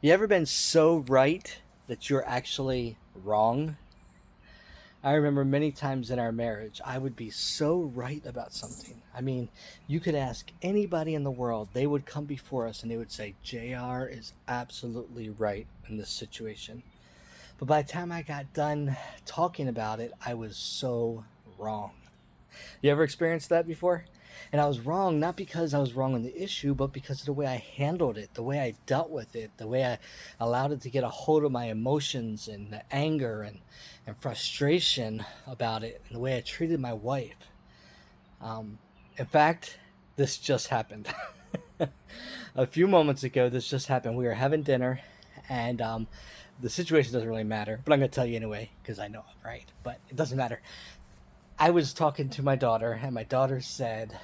You ever been so right that you're actually wrong? I remember many times in our marriage, I would be so right about something. I mean, you could ask anybody in the world, they would come before us and they would say, JR is absolutely right in this situation. But by the time I got done talking about it, I was so wrong. You ever experienced that before? And I was wrong, not because I was wrong on the issue, but because of the way I handled it, the way I dealt with it, the way I allowed it to get a hold of my emotions and the anger and frustration about it, and the way I treated my wife. Um, in fact, this just happened. A few moments ago, this just happened. We were having dinner, and the situation doesn't really matter, but I'm going to tell you anyway because I know I'm right, but it doesn't matter. I was talking to my daughter, and my daughter said,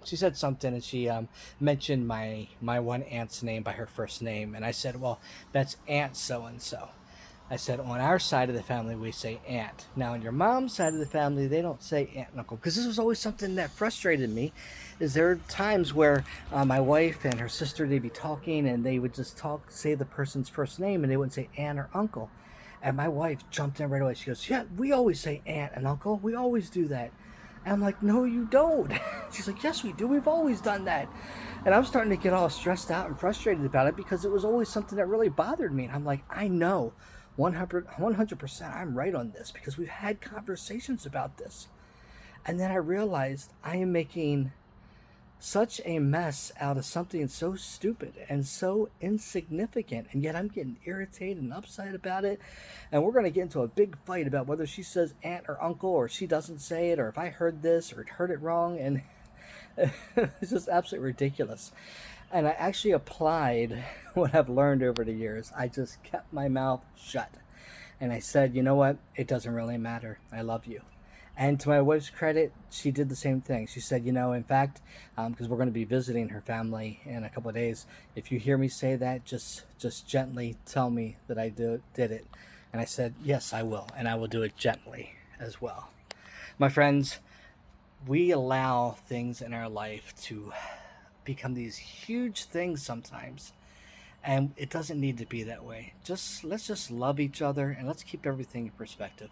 she said something, and she mentioned my one aunt's name by her first name, and I said, "Well, that's Aunt so and so." I said, "On our side of the family, we say aunt. Now, on your mom's side of the family, they don't say aunt and uncle." Because this was always something that frustrated me. Is there are times where my wife and her sister they'd be talking, and they would just say the person's first name, and they wouldn't say aunt or uncle. And my wife jumped in right away. She goes, "Yeah, we always say aunt and uncle. We always do that." And I'm like, "No, you don't." She's like, "Yes, we do. We've always done that." And I'm starting to get all stressed out and frustrated about it because it was always something that really bothered me. And I'm like, I know 100% I'm right on this because we've had conversations about this. And then I realized I am making such a mess out of something so stupid and so insignificant, and yet I'm getting irritated and upset about it. And we're going to get into a big fight about whether she says aunt or uncle, or she doesn't say it, or if I heard this or heard it wrong. And it's just absolutely ridiculous. And I actually applied what I've learned over the years. I just kept my mouth shut. And I said, you know what? It doesn't really matter. I love you. And to my wife's credit, she did the same thing. She said, in fact, because we're going to be visiting her family in a couple of days, if you hear me say that, just gently tell me that did it. And I said, yes, I will, and I will do it gently as well. My friends, we allow things in our life to become these huge things sometimes, and it doesn't need to be that way. Just let's just love each other and let's keep everything in perspective.